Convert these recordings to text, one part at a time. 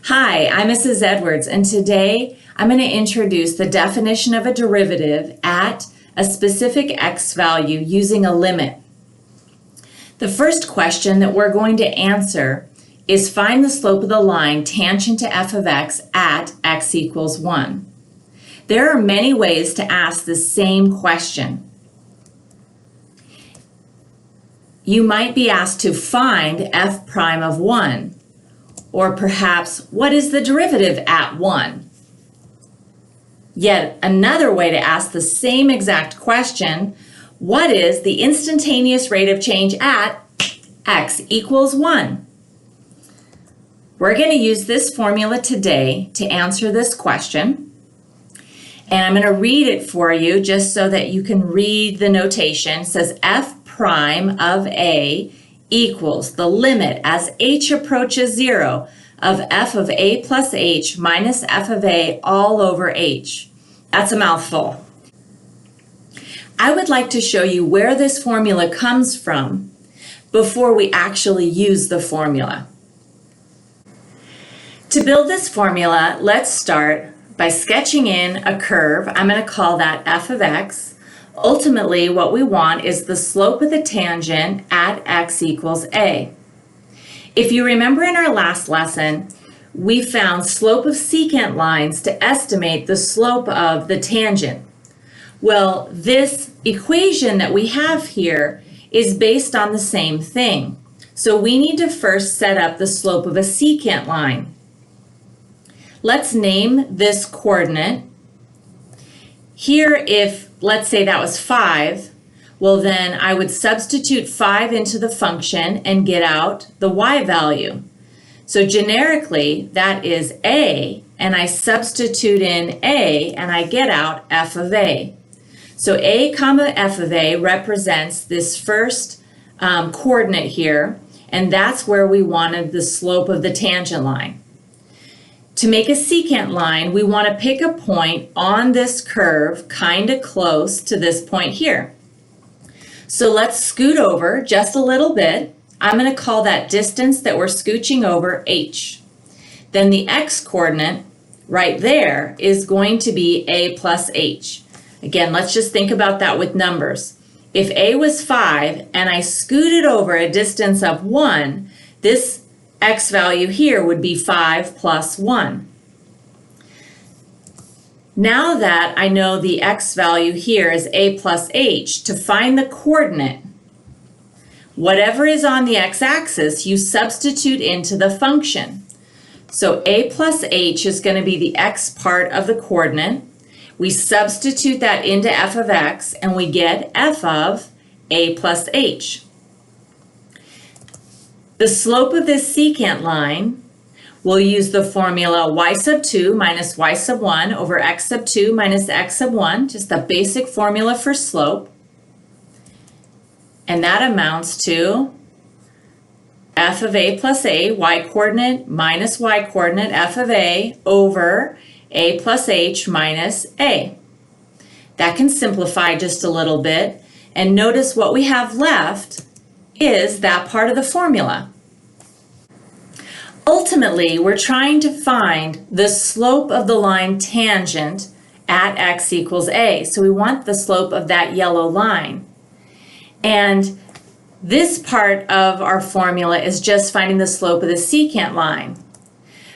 Hi, I'm Mrs. Edwards, and today I'm going to introduce the definition of a derivative at a specific x value using a limit. The first question that we're going to answer is find the slope of the line tangent to f of x at x equals 1. There are many ways to ask the same question. You might be asked to find f prime of 1. Or perhaps, what is the derivative at 1? Yet another way to ask the same exact question, what is the instantaneous rate of change at x equals 1? We're going to use this formula today to answer this question. And I'm going to read it for you just so that you can read the notation. It says f prime of a equals the limit as h approaches 0 of f of a plus h minus f of a all over h. That's a mouthful. I would like to show you where this formula comes from before we actually use the formula. To build this formula, let's start by sketching in a curve. I'm going to call that f of x. Ultimately, what we want is the slope of the tangent at x equals a. If you remember in our last lesson, we found slope of secant lines to estimate the slope of the tangent. Well, this equation that we have here is based on the same thing. So we need to first set up the slope of a secant line. Let's name this coordinate. Here, if let's say that was 5, well then I would substitute 5 into the function and get out the y value. So generically that is a, and I substitute in a and I get out f of a. So a comma f of a represents this first coordinate here, and that's where we wanted the slope of the tangent line. To make a secant line, we want to pick a point on this curve kind of close to this point here. So let's scoot over just a little bit. I'm going to call that distance that we're scooching over h. Then the x coordinate right there is going to be a plus h. Again, let's just think about that with numbers. If a was 5 and I scooted over a distance of 1, this x value here would be 5 plus 1. Now that I know the x value here is a plus h, to find the coordinate, whatever is on the x-axis, you substitute into the function. So a plus h is going to be the x part of the coordinate. We substitute that into f of x and we get f of a plus h. The slope of this secant line, we'll use the formula y sub 2 minus y sub 1 over x sub 2 minus x sub 1, just the basic formula for slope. And that amounts to f of a plus a, y coordinate minus y coordinate, f of a over a plus h minus a. That can simplify just a little bit. And notice what we have left is that part of the formula. Ultimately, we're trying to find the slope of the line tangent at x equals a. So we want the slope of that yellow line. And this part of our formula is just finding the slope of the secant line.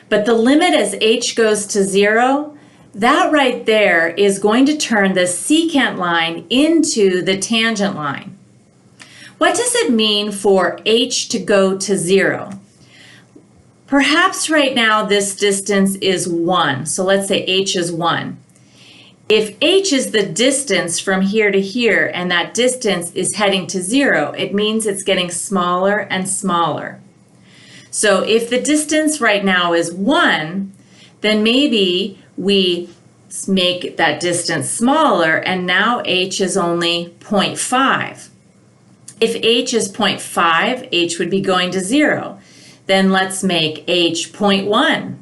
But the limit as h goes to 0, that right there is going to turn the secant line into the tangent line. What does it mean for h to go to 0? Perhaps right now this distance is 1. So let's say h is 1. If h is the distance from here to here and that distance is heading to 0, it means it's getting smaller and smaller. So if the distance right now is 1, then maybe we make that distance smaller and now h is only 0.5. If h is 0.5, h would be going to 0. Then let's make h 0.1.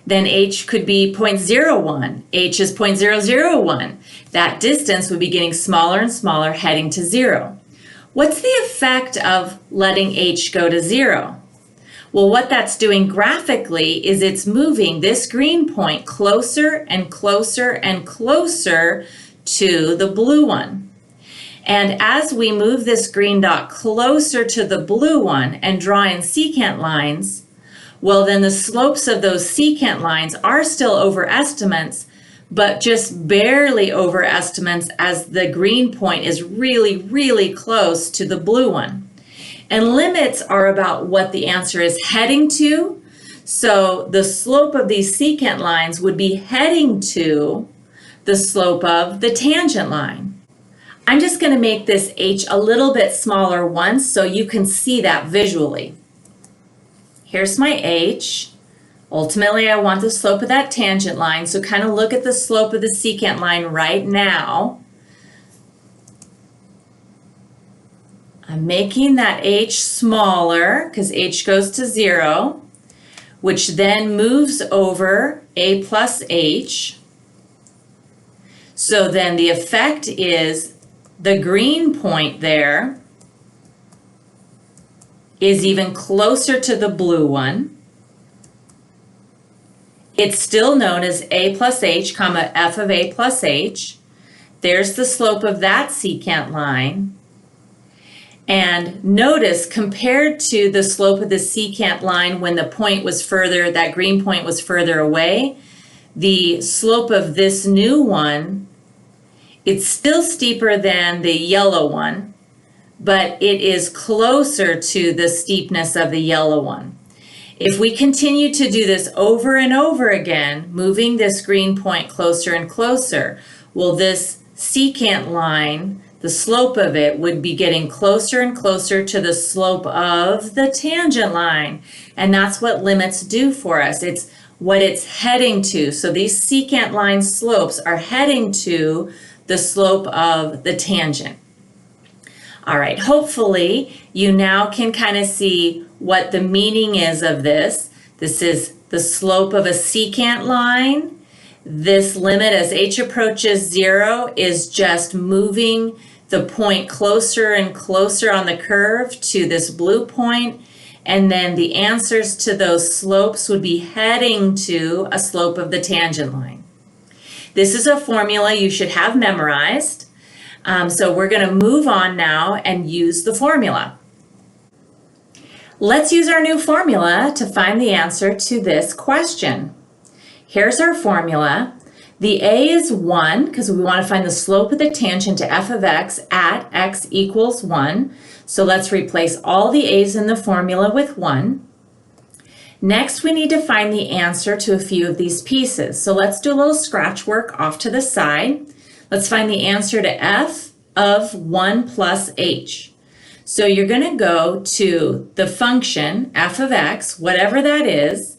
Then h could be 0.01. H is 0.001. That distance would be getting smaller and smaller, heading to 0. What's the effect of letting h go to 0? Well, what that's doing graphically is it's moving this green point closer and closer and closer to the blue one. And as we move this green dot closer to the blue one and draw in secant lines, well, then the slopes of those secant lines are still over estimates, but just barely over estimates as the green point is really, really close to the blue one. And limits are about what the answer is heading to. So the slope of these secant lines would be heading to the slope of the tangent line. I'm just going to make this h a little bit smaller once so you can see that visually. Here's my h. Ultimately, I want the slope of that tangent line, so kind of look at the slope of the secant line right now. I'm making that h smaller because h goes to 0, which then moves over a plus h. So then the effect is the green point there is even closer to the blue one. It's still known as a plus h comma f of a plus h. There's the slope of that secant line. And notice, compared to the slope of the secant line when the point was further, that green point was further away, the slope of this new one, it's still steeper than the yellow one, but it is closer to the steepness of the yellow one. If we continue to do this over and over again, moving this green point closer and closer, well, this secant line, the slope of it would be getting closer and closer to the slope of the tangent line. And that's what limits do for us. It's what it's heading to. So these secant line slopes are heading to the slope of the tangent. All right, hopefully you now can kind of see what the meaning is of this. This is the slope of a secant line. This limit as h approaches 0 is just moving the point closer and closer on the curve to this blue point, and then the answers to those slopes would be heading to a slope of the tangent line. This is a formula you should have memorized. So we're going to move on now and use the formula. Let's use our new formula to find the answer to this question. Here's our formula. The a is 1 because we want to find the slope of the tangent to f of x at x equals 1. So let's replace all the a's in the formula with 1. Next, we need to find the answer to a few of these pieces. So let's do a little scratch work off to the side. Let's find the answer to f of 1 plus h. So you're going to go to the function f of x, whatever that is,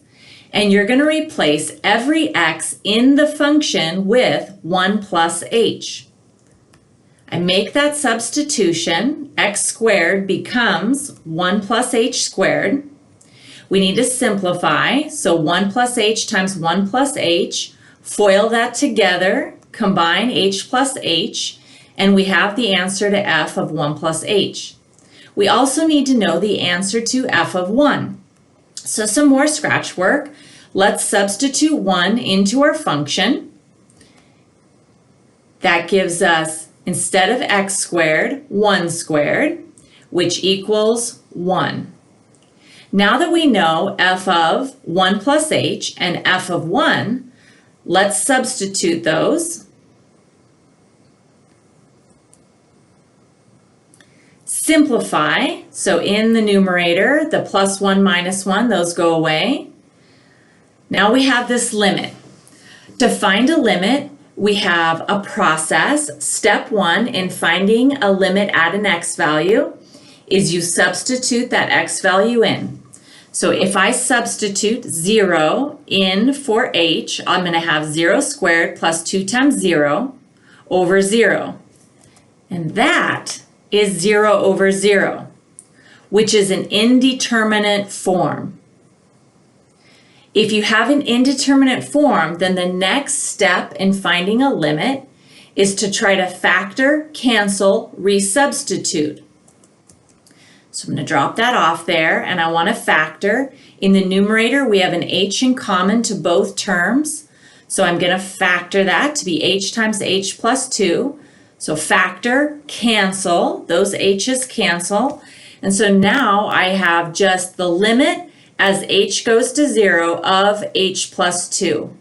and you're going to replace every x in the function with 1 plus h. I make that substitution. X squared becomes 1 plus h squared. We need to simplify, so 1 plus h times 1 plus h, FOIL that together, combine h plus h, and we have the answer to f of 1 plus h. We also need to know the answer to f of 1. So some more scratch work. Let's substitute 1 into our function. That gives us, instead of x squared, 1 squared, which equals 1. Now that we know f of 1 plus h and f of 1, let's substitute those. Simplify, so in the numerator, the plus 1 minus 1, those go away. Now we have this limit. To find a limit, we have a process. Step 1 in finding a limit at an x value is you substitute that x value in. So if I substitute 0 in for h, I'm going to have 0 squared plus 2 times 0 over 0. And that is 0 over 0, which is an indeterminate form. If you have an indeterminate form, then the next step in finding a limit is to try to factor, cancel, resubstitute. So I'm going to drop that off there, and I want to factor. In the numerator, we have an h in common to both terms. So I'm going to factor that to be h times h plus 2. So factor, cancel, those h's cancel. And so now I have just the limit as h goes to 0 of h plus 2.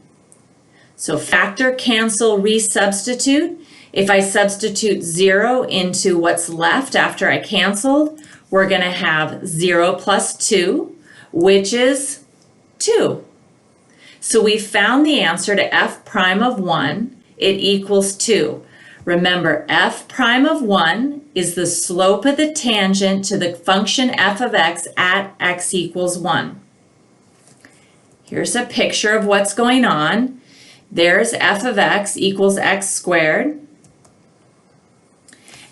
So factor, cancel, resubstitute. If I substitute 0 into what's left after I canceled, we're going to have 0 plus 2, which is 2. So we found the answer to f prime of 1. It equals 2. Remember, f prime of 1 is the slope of the tangent to the function f of x at x equals 1. Here's a picture of what's going on. There's f of x equals x squared.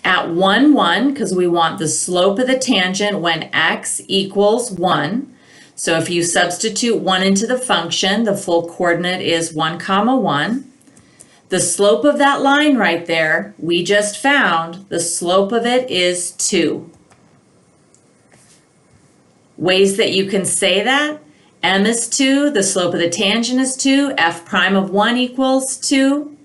At 1, 1, because we want the slope of the tangent when x equals 1. So if you substitute 1 into the function, the full coordinate is 1, 1. The slope of that line right there, we just found, the slope of it is 2. Ways that you can say that: m is 2, the slope of the tangent is 2, f prime of 1 equals 2.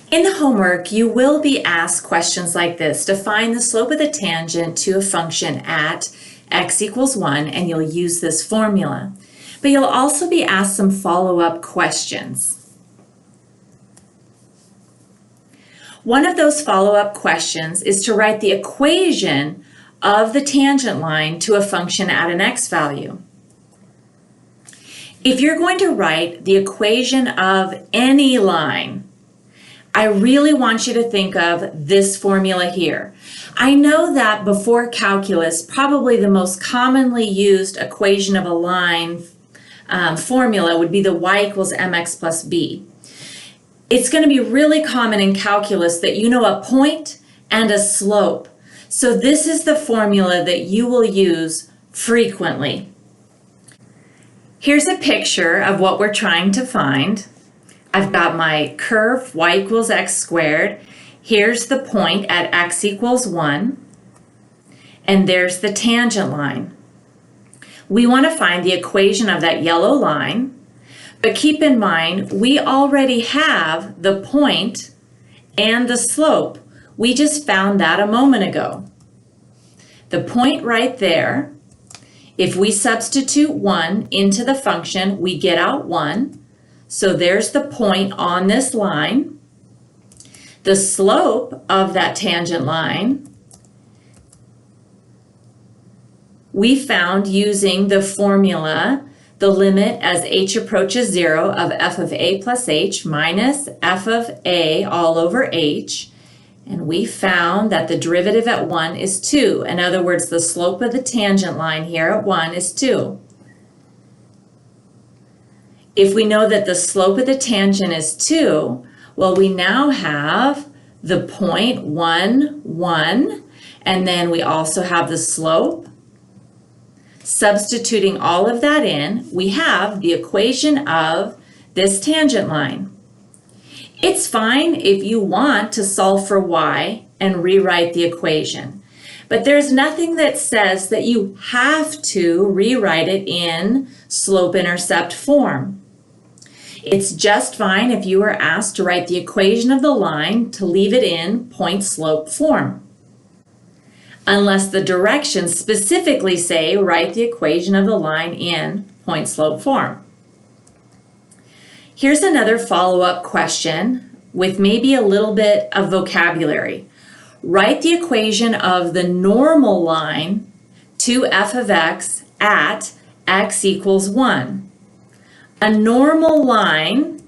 In the homework, you will be asked questions like this to find the slope of the tangent to a function at x equals 1, and you'll use this formula. But you'll also be asked some follow-up questions. One of those follow-up questions is to write the equation of the tangent line to a function at an x value. If you're going to write the equation of any line, I really want you to think of this formula here. I know that before calculus, probably the most commonly used equation of a line formula would be the y equals mx plus b. It's going to be really common in calculus that you know a point and a slope. So this is the formula that you will use frequently. Here's a picture of what we're trying to find. I've got my curve y equals x squared. Here's the point at x equals 1. And there's the tangent line. We want to find the equation of that yellow line. But keep in mind, we already have the point and the slope. We just found that a moment ago. The point right there, if we substitute 1 into the function, we get out 1. So there's the point on this line. The slope of that tangent line we found using the formula, the limit as h approaches 0 of f of a plus h minus f of a all over h. And we found that the derivative at 1 is 2. In other words, the slope of the tangent line here at 1 is 2. If we know that the slope of the tangent is 2, well, we now have the point 1, 1, and then we also have the slope. Substituting all of that in, we have the equation of this tangent line. It's fine if you want to solve for y and rewrite the equation, but there's nothing that says that you have to rewrite it in slope-intercept form. It's just fine if you are asked to write the equation of the line to leave it in point-slope form. Unless the directions specifically say write the equation of the line in point-slope form. Here's another follow-up question with maybe a little bit of vocabulary. Write the equation of the normal line to f of x at x equals 1. A normal line,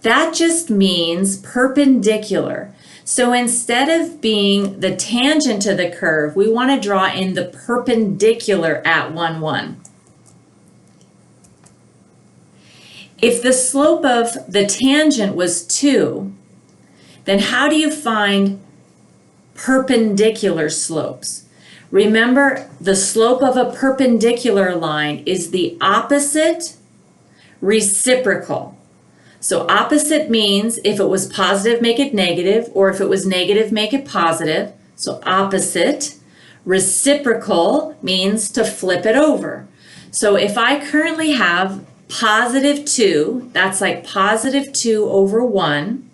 that just means perpendicular. So instead of being the tangent to the curve, we want to draw in the perpendicular at 1, 1. If the slope of the tangent was 2, then how do you find perpendicular slopes? Remember, the slope of a perpendicular line is the opposite reciprocal. So opposite means if it was positive, make it negative, or if it was negative, make it positive. So opposite Reciprocal means to flip it over. So if I currently have positive 2, that's like positive 2 over 1.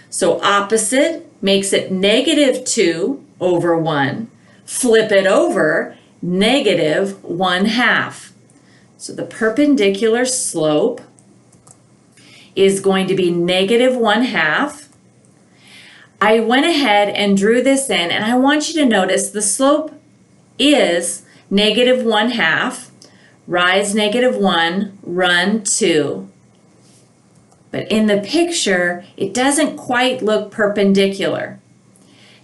So opposite makes it negative 2 over 1. Flip it over, negative 1/2. So the perpendicular slope is going to be negative 1/2. I went ahead and drew this in, and I want you to notice the slope is negative 1/2, rise negative 1, run 2. But in the picture, it doesn't quite look perpendicular.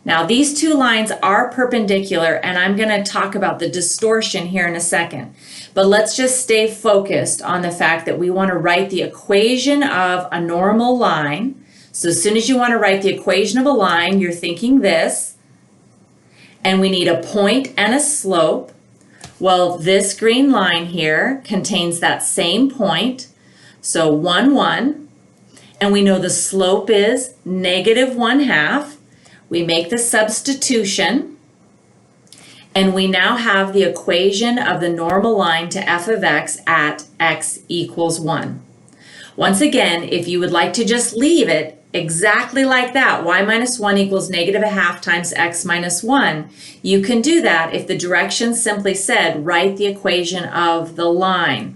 Now these two lines are perpendicular, and I'm going to talk about the distortion here in a second. But let's just stay focused on the fact that we want to write the equation of a normal line. So as soon as you want to write the equation of a line, you're thinking this. And we need a point and a slope. Well, this green line here contains that same point. So 1, 1. And we know the slope is negative 1/2. We make the substitution. And we now have the equation of the normal line to f of x at x equals 1. Once again, if you would like to just leave it exactly like that, y minus 1 equals negative 1/2 times x minus 1, you can do that if the directions simply said write the equation of the line.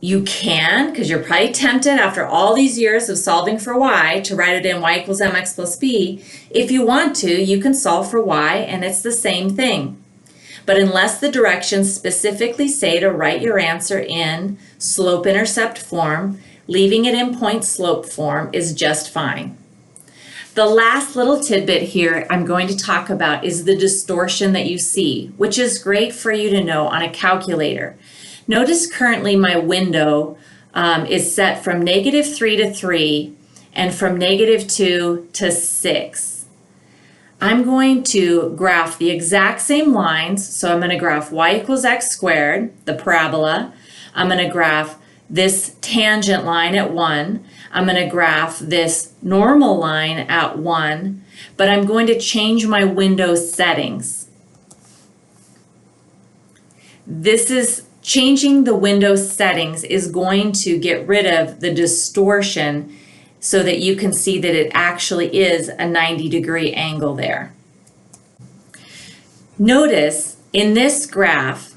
You can, because you're probably tempted after all these years of solving for y to write it in y equals mx plus b. If you want to, you can solve for y and it's the same thing. But unless the directions specifically say to write your answer in slope-intercept form, leaving it in point-slope form is just fine. The last little tidbit here I'm going to talk about is the distortion that you see, which is great for you to know on a calculator. Notice currently my window is set from negative 3 to 3 and from negative 2 to 6. I'm going to graph the exact same lines. So I'm going to graph y equals x squared, the parabola. I'm going to graph this tangent line at 1. I'm going to graph this normal line at 1, but I'm going to change my window settings. Changing the window settings is going to get rid of the distortion so that you can see that it actually is a 90-degree angle there. Notice in this graph,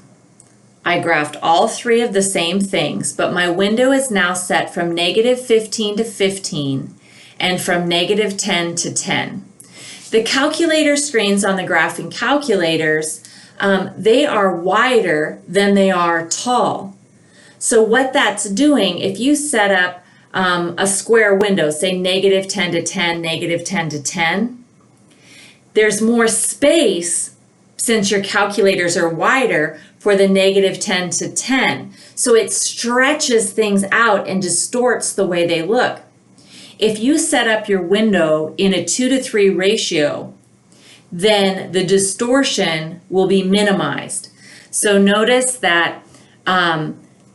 I graphed all three of the same things, but my window is now set from negative 15 to 15 and from negative 10 to 10. The calculator screens on the graphing calculators, they are wider than they are tall. So what that's doing, if you set up a square window, say negative 10 to 10, negative 10 to 10, there's more space since your calculators are wider for the negative 10 to 10. So it stretches things out and distorts the way they look. If you set up your window in a 2 to 3 ratio, then the distortion will be minimized. So notice that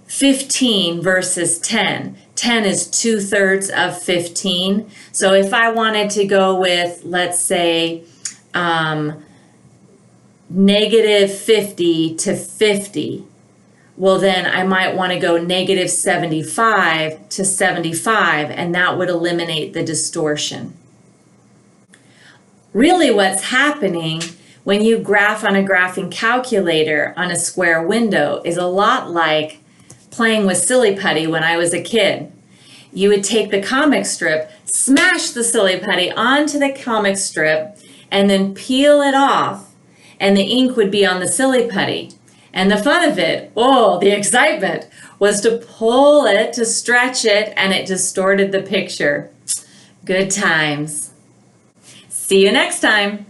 15 versus 10. 10 is 2/3 of 15. So if I wanted to go with, let's say, negative 50 to 50, well then I might want to go negative 75 to 75, and that would eliminate the distortion. Really what's happening when you graph on a graphing calculator on a square window is a lot like playing with silly putty when I was a kid. You would take the comic strip, smash the silly putty onto the comic strip, and then peel it off, and the ink would be on the silly putty. And the fun of it, the excitement, was to pull it, to stretch it, and it distorted the picture. Good times. See you next time.